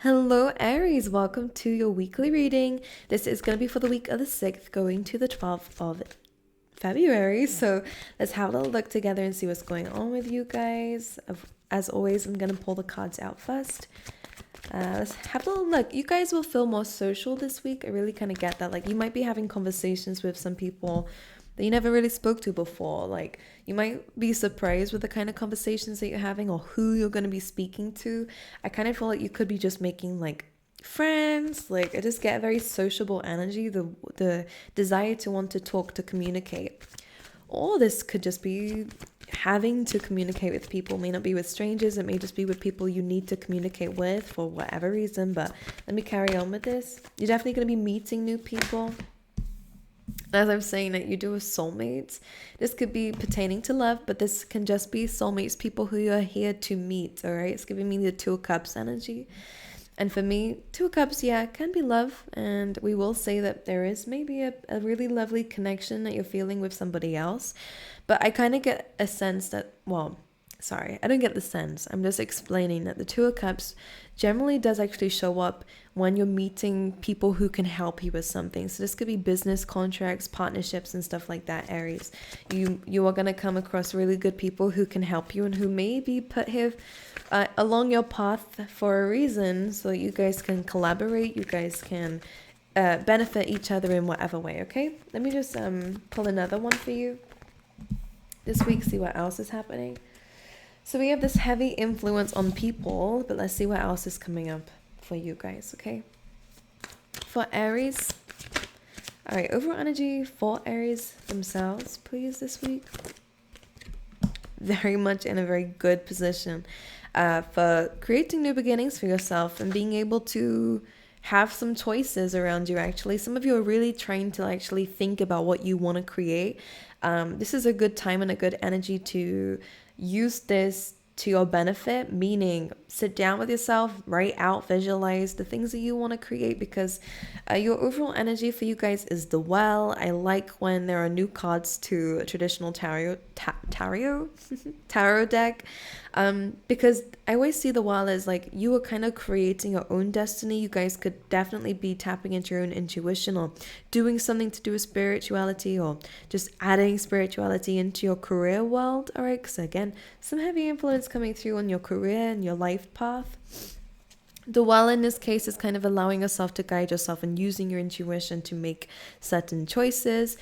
Hello, Aries. Welcome to your weekly reading. This is going to be for the week of the 6th, going to the 12th of February. So let's have a little look together and see what's going on with you guys. As always, I'm going to pull the cards out first. Let's have a little look. You guys will feel more social this week. I really kind of get that. Like, you might be having conversations with some people that you never really spoke to before. Like, you might be surprised with the kind of conversations that you're having or who you're going to be speaking to. I kind of feel like you could be just making like friends. Like, I just get a very sociable energy, the desire to want to talk, to communicate. Or this could just be having to communicate with people. It may not be with strangers, it may just be with people you need to communicate with for whatever reason. But let me carry on with this. You're definitely going to be meeting new people. As I'm saying, that you do with soulmates. This could be pertaining to love, but this can just be soulmates, people who you're here to meet. All right, it's giving me the Two of Cups energy. And for me, Two of Cups, yeah, can be love. And we will say that there is maybe a really lovely connection that you're feeling with somebody else. But I kind of get a sense that, well, sorry, I don't get the sense. I'm just explaining that the Two of Cups generally does actually show up when you're meeting people who can help you with something. So this could be business contracts, partnerships, and stuff like that, Aries. You are going to come across really good people who can help you and who may be put here along your path for a reason, so you guys can collaborate, you guys can benefit each other in whatever way. Okay, let me just pull another one for you this week, see what else is happening. So we have this heavy influence on people, but let's see what else is coming up for you guys. Okay, for Aries, all right, overall energy for Aries themselves, please, this week. Very much in a very good position for creating new beginnings for yourself and being able to have some choices around you. Actually, some of you are really trying to actually think about what you want to create. This is a good time and a good energy to use this to your benefit, meaning sit down with yourself, write out, visualize the things that you want to create, because your overall energy for you guys is the Well. I like when there are new cards to a traditional tarot tarot deck, because I always see the Well as like you are kind of creating your own destiny. You guys could definitely be tapping into your own intuition or doing something to do with spirituality, or just adding spirituality into your career world. All right, because again, some heavy influence coming through on your career and your life path. The Well in this case is kind of allowing yourself to guide yourself and using your intuition to make certain choices,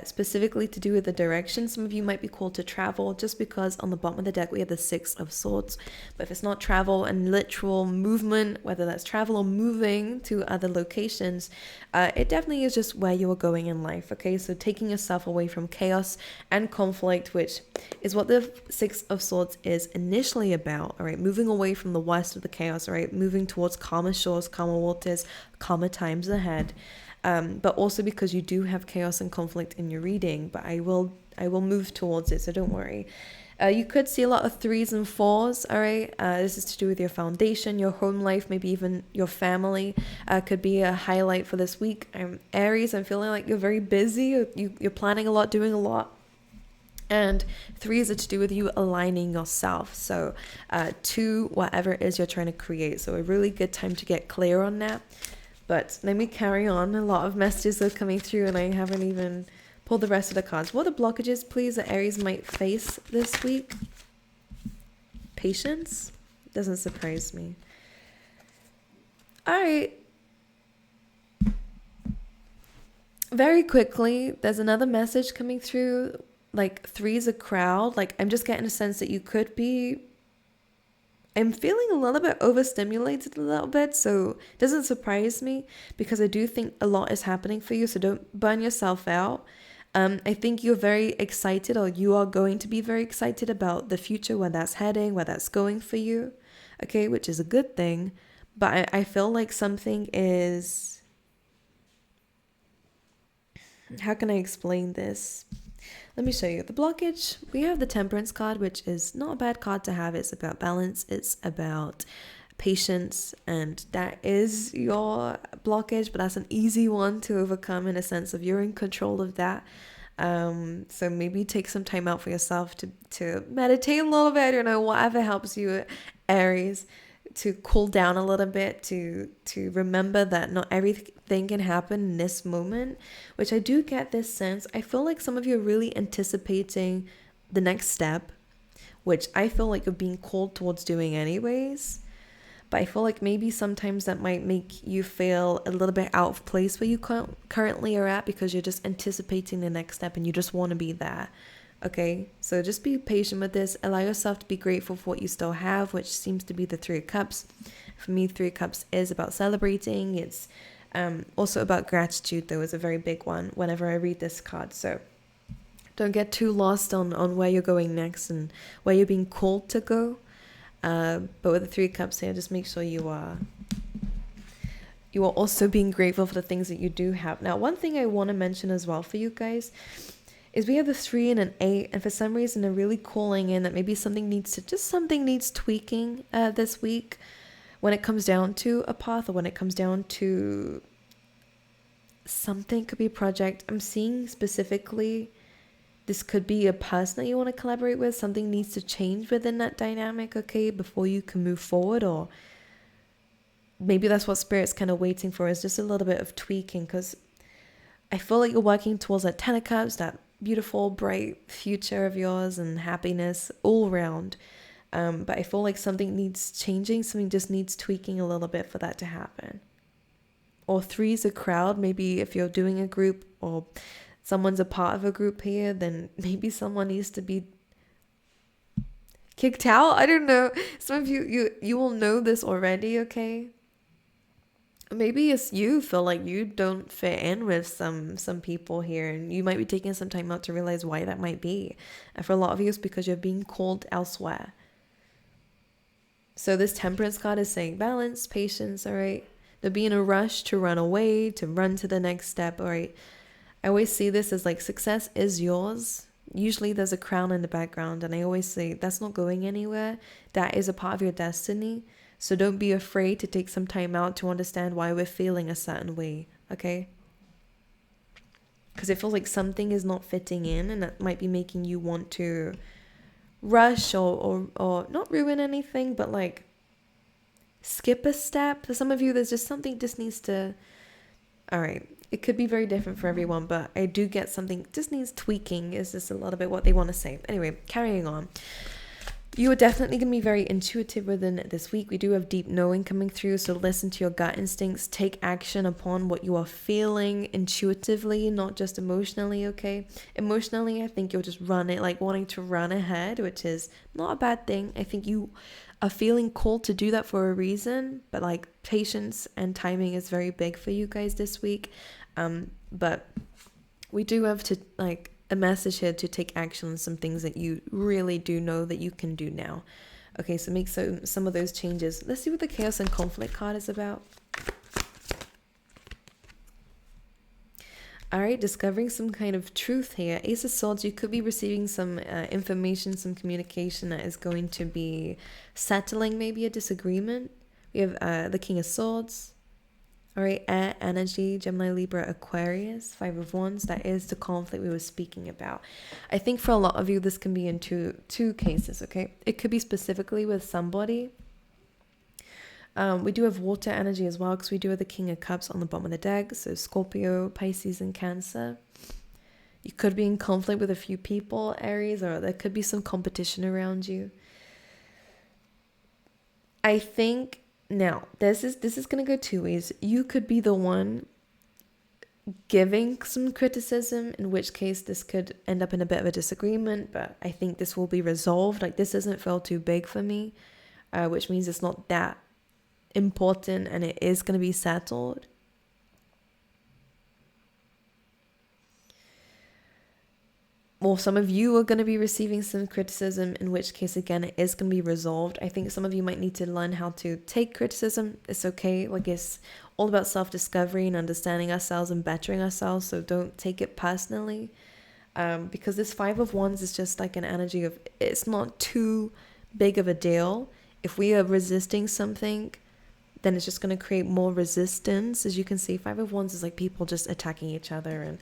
specifically to do with the direction. Some of you might be called to travel, just because on the bottom of the deck we have the Six of Swords. But if it's not travel and literal movement, whether that's travel or moving to other locations, it definitely is just where you are going in life. Okay, so taking yourself away from chaos and conflict, which is what the Six of Swords is initially about. All right, moving away from the worst of the chaos. All right, moving towards calmer shores, calmer waters, calmer times ahead. But also because you do have chaos and conflict in your reading, but I will move towards it, so don't worry. You could see a lot of 3s and 4s, all right? This is to do with your foundation, your home life, maybe even your family. Could be a highlight for this week. Aries, I'm feeling like you're very busy. You're planning a lot, doing a lot. And 3s are to do with you aligning yourself. So to whatever it is you're trying to create. So a really good time to get clear on that. But let me carry on. A lot of messages are coming through and I haven't even pulled the rest of the cards. What are the blockages, please, that Aries might face this week? Patience? Doesn't surprise me. All right. Very quickly, there's another message coming through. Like 3's a crowd. Like I'm just getting a sense that you could be, I'm feeling a little bit overstimulated a little bit, so it doesn't surprise me because I do think a lot is happening for you, so don't burn yourself out. I think you're very excited, or you are going to be very excited about the future, where that's heading, where that's going for you, okay, which is a good thing. But I feel like something is, how can I explain this? Let me show you the blockage. We have the Temperance card, which is not a bad card to have. It's about balance. It's about patience, and that is your blockage, but that's an easy one to overcome in a sense of you're in control of that. So maybe take some time out for yourself to meditate a little bit. I don't know, whatever helps you, Aries. cool down a little bit, to remember that not everything can happen in this moment, which I do get this sense. I feel like some of you are really anticipating the next step, which I feel like you're being called towards doing anyways. But I feel like maybe sometimes that might make you feel a little bit out of place where you currently are at, because you're just anticipating the next step and you just want to be there. Okay, so just be patient with this. Allow yourself to be grateful for what you still have, which seems to be the Three of Cups. For me, Three of Cups is about celebrating. It's also about gratitude, though, is a very big one whenever I read this card. So don't get too lost on where you're going next and where you're being called to go. But with the Three of Cups here, just make sure you are also being grateful for the things that you do have. Now, one thing I want to mention as well for you guys is we have a 3 and an 8, and for some reason they're really calling in that maybe something needs tweaking this week when it comes down to a path, or when it comes down to something. Could be a project. I'm seeing specifically this could be a person that you want to collaborate with. Something needs to change within that dynamic, okay, before you can move forward. Or maybe that's what Spirit's kind of waiting for, is just a little bit of tweaking, because I feel like you're working towards that 10 of Cups, that beautiful, bright future of yours and happiness all around. But I feel like something needs changing. Something just needs tweaking a little bit for that to happen. Or 3 is a crowd. Maybe if you're doing a group or someone's a part of a group here, then maybe someone needs to be kicked out. I don't know. Some of you will know this already, okay? Maybe it's you feel like you don't fit in with some people here, and you might be taking some time out to realize why that might be. And for a lot of you, it's because you're being called elsewhere. So this Temperance card is saying balance, patience, all right? Don't be in a rush to run away, to run to the next step, all right? I always see this as like success is yours. Usually there's a crown in the background, and I always say that's not going anywhere. That is a part of your destiny. So don't be afraid to take some time out to understand why we're feeling a certain way, okay? Because it feels like something is not fitting in, and that might be making you want to rush or not ruin anything, but like skip a step. For some of you, there's just something just needs to, all right, it could be very different for everyone, but I do get something just needs tweaking is just a little bit what they want to say. Anyway, carrying on. You are definitely going to be very intuitive within this week. We do have deep knowing coming through, so listen to your gut instincts. Take action upon what you are feeling intuitively, not just emotionally, okay? Emotionally, I think you'll just run it, like wanting to run ahead, which is not a bad thing. I think you are feeling called to do that for a reason, but like patience and timing is very big for you guys this week. But we do have to like a message here to take action on some things that you really do know that you can do now. Okay, so make some of those changes. Let's see what the Chaos and Conflict card is about. All right, discovering some kind of truth here. Ace of Swords, you could be receiving some information, some communication that is going to be settling maybe a disagreement. We have the King of Swords. All right, air energy, Gemini, Libra, Aquarius, 5 of Wands. That is the conflict we were speaking about. I think for a lot of you, this can be in two cases, okay? It could be specifically with somebody. We do have water energy as well, because we do have the King of Cups on the bottom of the deck. So Scorpio, Pisces, and Cancer. You could be in conflict with a few people, Aries, or there could be some competition around you. I think... Now, this is going to go two ways. You could be the one giving some criticism, in which case this could end up in a bit of a disagreement, but I think this will be resolved. Like, this doesn't feel too big for me, which means it's not that important and it is going to be settled. Well, some of you are going to be receiving some criticism, in which case, again, it is going to be resolved. I think some of you might need to learn how to take criticism. It's okay. Like, it's all about self-discovery and understanding ourselves and bettering ourselves. So don't take it personally. Because this 5 of Wands is just like an energy of, it's not too big of a deal. If we are resisting something, then it's just going to create more resistance. As you can see, 5 of Wands is like people just attacking each other, and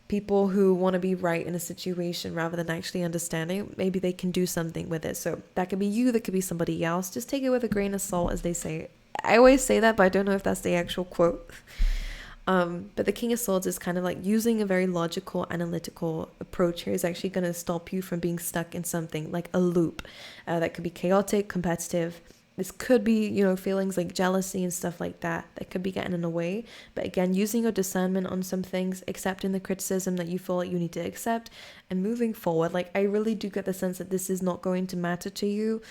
people who want to be right in a situation rather than actually understanding, maybe they can do something with it. So that could be you, that could be somebody else. Just take it with a grain of salt, as they say. I always say that, but I don't know if that's the actual quote. But the King of Swords is kind of like using a very logical, analytical approach here is actually going to stop you from being stuck in something like a loop that could be chaotic, competitive. This could be, you know, feelings like jealousy and stuff like that could be getting in the way. But again, using your discernment on some things, accepting the criticism that you feel like you need to accept, and moving forward. Like, I really do get the sense that this is not going to matter to you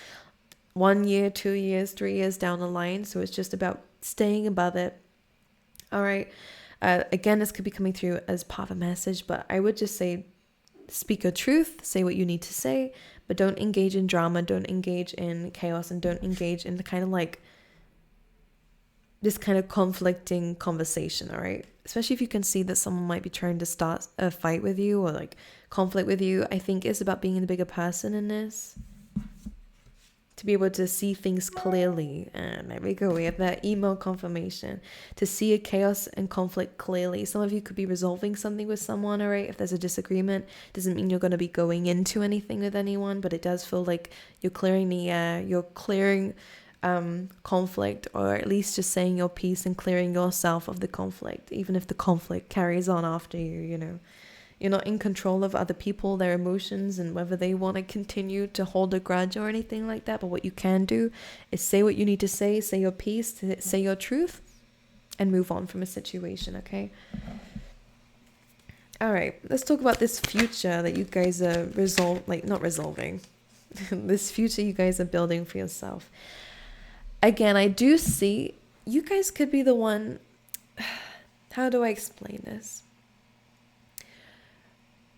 1 year, 2 years, 3 years down the line. So it's just about staying above it. All right. Again, this could be coming through as part of a message, but I would just say, speak your truth, say what you need to say, but don't engage in drama, don't engage in chaos, and don't engage in the kind of like this kind of conflicting conversation. All right. Especially if you can see that someone might be trying to start a fight with you or like conflict with you. I think it's about being the bigger person in this, to be able to see things clearly. And there we go, we have that email confirmation, to see a chaos and conflict clearly. Some of you could be resolving something with someone, all right? If there's a disagreement, doesn't mean you're going to be going into anything with anyone, but it does feel like you're clearing the air, you're clearing conflict, or at least just saying your piece and clearing yourself of the conflict, even if the conflict carries on after you, you know. You're not in control of other people, their emotions, and whether they want to continue to hold a grudge or anything like that. But what you can do is say what you need to say your piece, say your truth, and move on from a situation, okay? All right, let's talk about this future that you guys are not resolving. This future you guys are building for yourself. Again, I do see you guys could be the one. How do I explain this?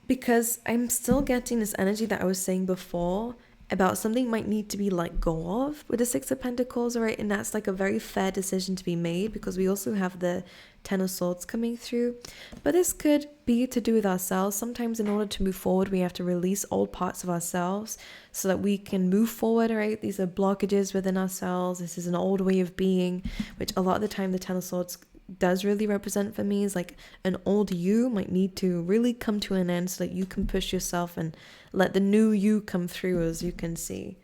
Because I'm still getting this energy that I was saying before about something might need to be let go of with the Six of Pentacles, right? And that's like a very fair decision to be made, because we also have the Ten of Swords coming through. But this could be to do with ourselves. Sometimes in order to move forward, we have to release old parts of ourselves so that we can move forward, right? These are blockages within ourselves. This is an old way of being, which a lot of the time the Ten of Swords does really represent for me, is like an old you might need to really come to an end so that you can push yourself and let the new you come through, as you can see.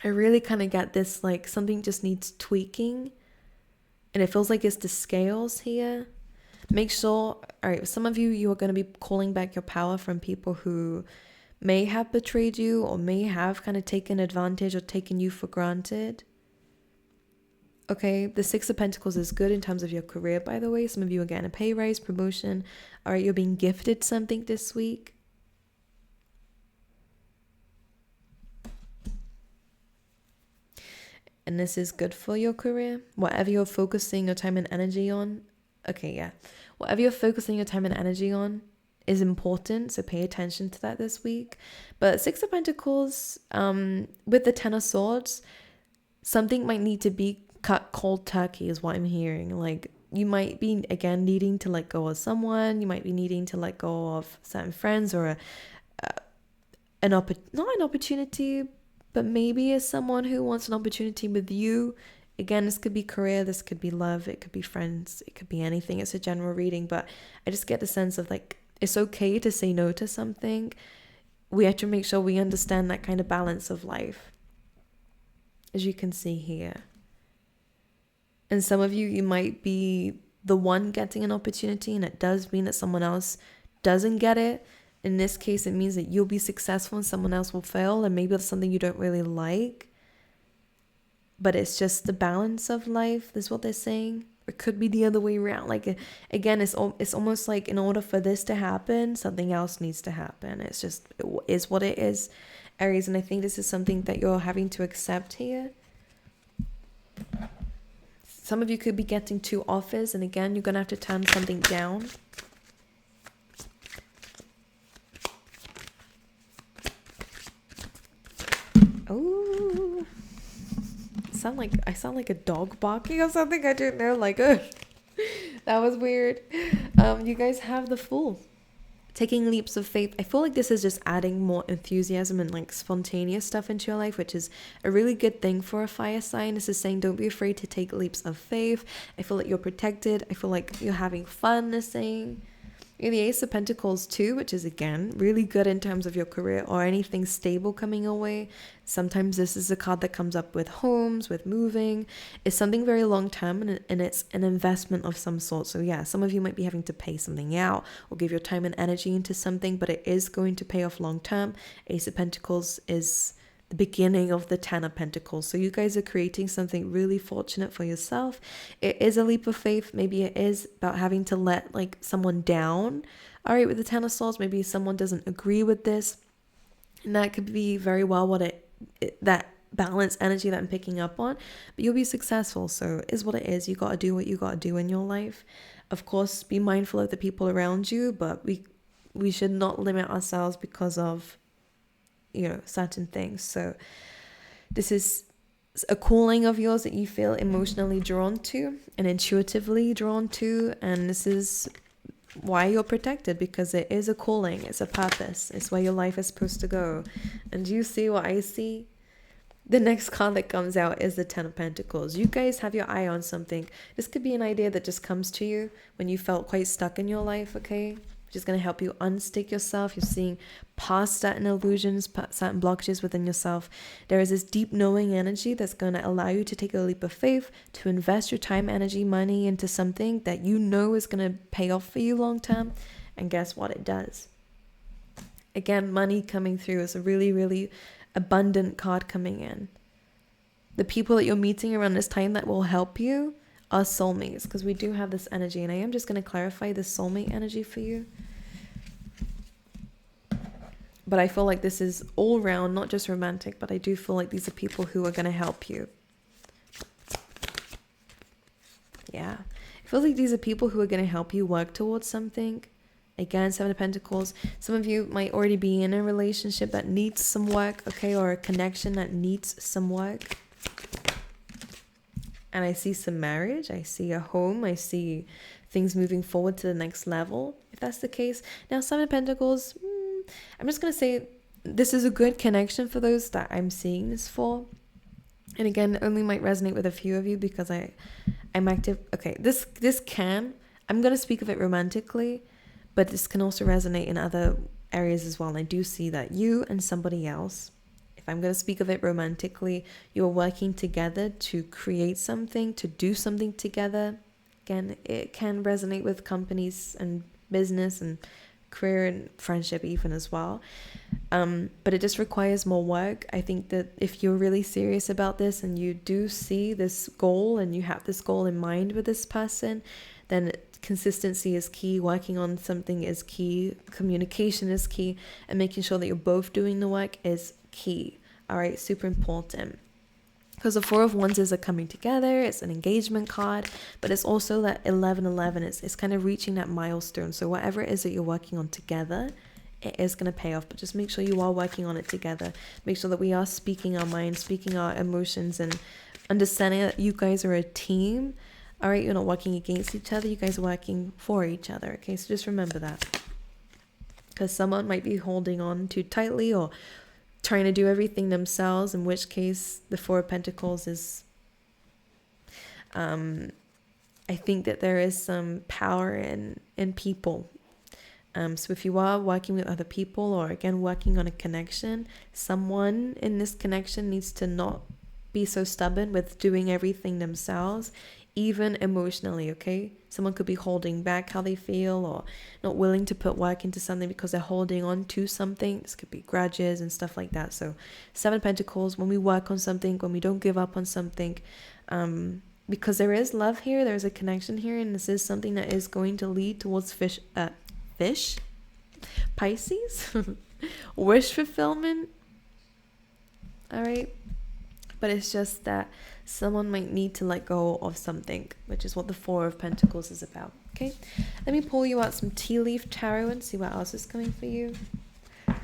I really kind of get this, like something just needs tweaking, and it feels like it's the scales here. Make sure, all right, some of you are going to be calling back your power from people who may have betrayed you or may have kind of taken advantage or taken you for granted. Okay, the Six of Pentacles is good in terms of your career, by the way. Some of you are getting a pay raise, promotion. All right, you're being gifted something this week. And this is good for your career. Whatever you're focusing your time and energy on. Okay, yeah. Whatever you're focusing your time and energy on is important, so pay attention to that this week. But Six of Pentacles, with the Ten of Swords, something might need to be cut cold turkey is what I'm hearing. Like, you might be again needing to let go of someone, you might be needing to let go of certain friends, or not an opportunity, but maybe as someone who wants an opportunity with you. Again, this could be career, this could be love, it could be friends, it could be anything. It's a general reading, but I just get the sense of like, it's okay to say no to something. We have to make sure we understand that kind of balance of life, as you can see here. And some of you might be the one getting an opportunity, and it does mean that someone else doesn't get it. In this case, it means that you'll be successful and someone else will fail, and maybe it's something you don't really like. But it's just the balance of life, is what they're saying. It could be the other way around. Like, again, it's almost like in order for this to happen, something else needs to happen. It's just, it is what it is, Aries. And I think this is something that you're having to accept here. Some of you could be getting 2 offers, and again, you're going to have to turn something down. Oh, I sound like a dog barking or something. I don't know. Like, that was weird. You guys have the Fool. Taking leaps of faith. I feel like this is just adding more enthusiasm and like spontaneous stuff into your life, which is a really good thing for a fire sign. This is saying don't be afraid to take leaps of faith. I feel like you're protected. I feel like you're having fun, is saying. You're the Ace of Pentacles too, which is again really good in terms of your career or anything stable coming your way. Sometimes this is a card that comes up with homes, with moving. It's something very long term, and it's an investment of some sort. So yeah, some of you might be having to pay something out or give your time and energy into something, but it is going to pay off long term. Ace of Pentacles is the beginning of the Ten of Pentacles. So you guys are creating something really fortunate for yourself. It is a leap of faith. Maybe it is about having to let like someone down. All right, with the Ten of Swords, maybe someone doesn't agree with this. And that could be very well what that balance energy that I'm picking up on. But you'll be successful. So it is what it is. You got to do what you got to do in your life. Of course, be mindful of the people around you, but we should not limit ourselves because of certain things. So this is a calling of yours that you feel emotionally drawn to and intuitively drawn to, and this is why you're protected, because it is a calling, it's a purpose, it's where your life is supposed to go. And you see what I see? The next card that comes out is the Ten of Pentacles. You guys have your eye on something. This could be an idea that just comes to you when you felt quite stuck in your life, okay? Which is going to help you unstick yourself. You're seeing past certain illusions, certain blockages within yourself. There is this deep knowing energy that's going to allow you to take a leap of faith, to invest your time, energy, money into something that you know is going to pay off for you long term. And guess what? It does. Again, money coming through is a really, really abundant card coming in. The people that you're meeting around this time that will help you are soulmates, because we do have this energy, and I am just going to clarify the soulmate energy for you. But I feel like this is all round, not just romantic, but I do feel like these are people who are going to help you. Yeah. I feel like these are people who are going to help you work towards something. Again, Seven of Pentacles. Some of you might already be in a relationship that needs some work, okay, or a connection that needs some work. And I see some marriage, I see a home, I see things moving forward to the next level, if that's the case. Now, Seven of Pentacles, I'm just going to say this is a good connection for those that I'm seeing this for. And again, only might resonate with a few of you because I'm active. Okay, I'm going to speak of it romantically, but this can also resonate in other areas as well. And I do see that you and somebody else, I'm going to speak of it romantically, you're working together to create something, to do something together. Again, it can resonate with companies and business and career and friendship even as well. But it just requires more work. I think that if you're really serious about this and you do see this goal and you have this goal in mind with this person, then consistency is key, working on something is key, communication is key, and making sure that you're both doing the work is key. All right, super important. Because the Four of Wands is a coming together, it's an engagement card, but it's also that 1111, it's kind of reaching that milestone. So whatever it is that you're working on together, it is going to pay off, but just make sure you are working on it together. Make sure that we are speaking our minds, speaking our emotions, and understanding that you guys are a team. All right, you're not working against each other, you guys are working for each other. Okay, so just remember that, because someone might be holding on too tightly or trying to do everything themselves, in which case the Four of Pentacles is I think that there is some power in people. So if you are working with other people, or again working on a connection, someone in this connection needs to not be so stubborn with doing everything themselves, even emotionally. Okay, someone could be holding back how they feel, or not willing to put work into something because they're holding on to something. This could be grudges and stuff like that. So Seven of Pentacles, when we work on something, when we don't give up on something, because there is love here, there's a connection here, and this is something that is going to lead towards Pisces wish fulfillment. All right, but it's just that someone might need to let go of something, which is what the Four of Pentacles is about. Okay, let me pull you out some tea leaf tarot and see what else is coming for you.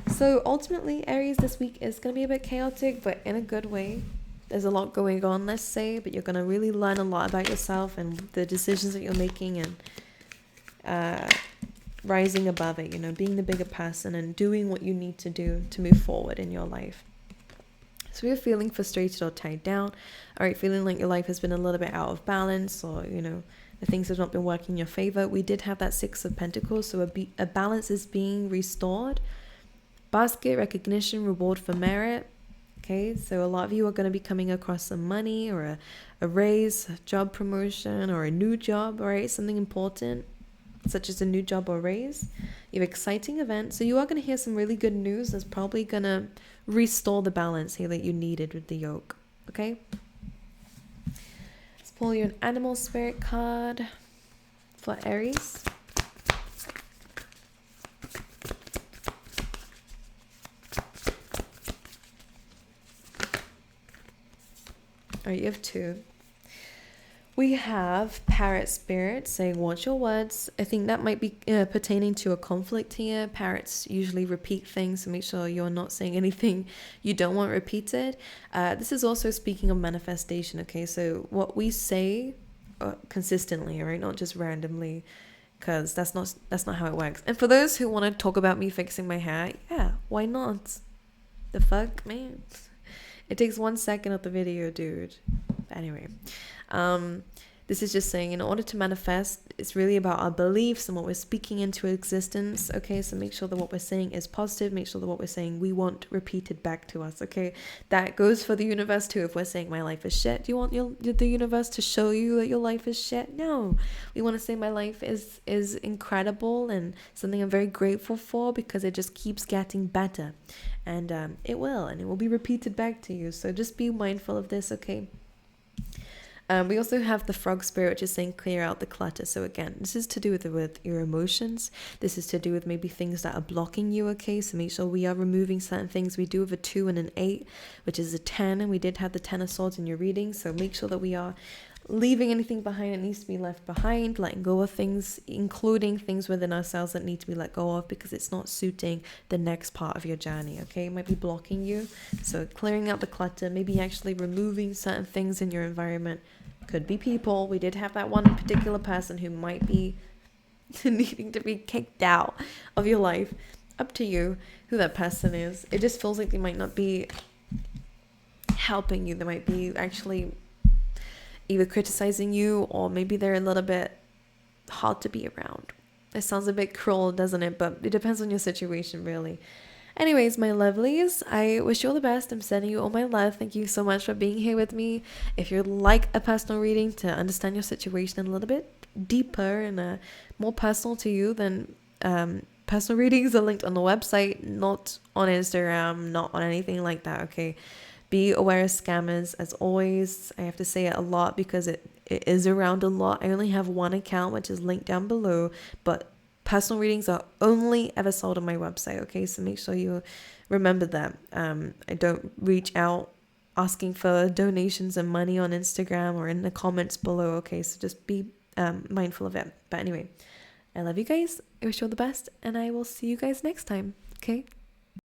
So ultimately, Aries, this week is going to be a bit chaotic, but in a good way. There's a lot going on, let's say, but you're going to really learn a lot about yourself and the decisions that you're making, and rising above it, being the bigger person and doing what you need to do to move forward in your life. So you're feeling frustrated or tied down, all right, feeling like your life has been a little bit out of balance, or, the things have not been working in your favor. We did have that Six of Pentacles, so a balance is being restored. Basket, recognition, reward for merit. Okay, so a lot of you are going to be coming across some money or a raise, a job promotion, or a new job, right? Something important, such as a new job or raise. You have exciting events. So you are going to hear some really good news that's probably going to restore the balance here that you needed with the yoke. Okay? Let's pull you an animal spirit card for Aries. All right, you have two. We have Parrot Spirit saying, watch your words. I think that might be pertaining to a conflict here. Parrots usually repeat things, so make sure you're not saying anything you don't want repeated. This is also speaking of manifestation, okay? So what we say consistently, right? Not just randomly, because that's not how it works. And for those who want to talk about me fixing my hair, yeah, why not? The fuck, man? It takes 1 second of the video, dude. But anyway, this is just saying in order to manifest, it's really about our beliefs and what we're speaking into existence. Okay, so make sure that what we're saying is positive. Make sure that what we're saying we want repeated back to us. Okay, that goes for the universe too. If we're saying my life is shit, do you want the universe to show you that your life is shit? No, we want to say my life is incredible and something I'm very grateful for because it just keeps getting better, and it will be repeated back to you. So just be mindful of this. Okay. We also have the Frog Spirit, which is saying clear out the clutter. So again, this is to do with your emotions. This is to do with maybe things that are blocking you, okay? So make sure we are removing certain things. We do have a 2 and an 8, which is a 10, and we did have the 10 of Swords in your reading. So make sure that we are leaving anything behind that needs to be left behind, letting go of things, including things within ourselves that need to be let go of because it's not suiting the next part of your journey, okay? It might be blocking you. So clearing out the clutter, maybe actually removing certain things in your environment. Could be people. We did have that one particular person who might be needing to be kicked out of your life. Up to you who that person is. It just feels like they might not be helping you. They might be actually either criticizing you, or maybe they're a little bit hard to be around. It sounds a bit cruel, doesn't it? But it depends on your situation, really. Anyways, my lovelies, I wish you all the best. I'm sending you all my love. Thank you so much for being here with me. If you'd like a personal reading to understand your situation a little bit deeper and more personal to you, then personal readings are linked on the website, not on Instagram, not on anything like that, okay? Be aware of scammers, as always. I have to say it a lot because it is around a lot. I only have one account, which is linked down below, but personal readings are only ever sold on my website, okay? So make sure you remember that. I don't reach out asking for donations and money on Instagram or in the comments below, okay? So just be mindful of it. But anyway, I love you guys. I wish you all the best, and I will see you guys next time, okay?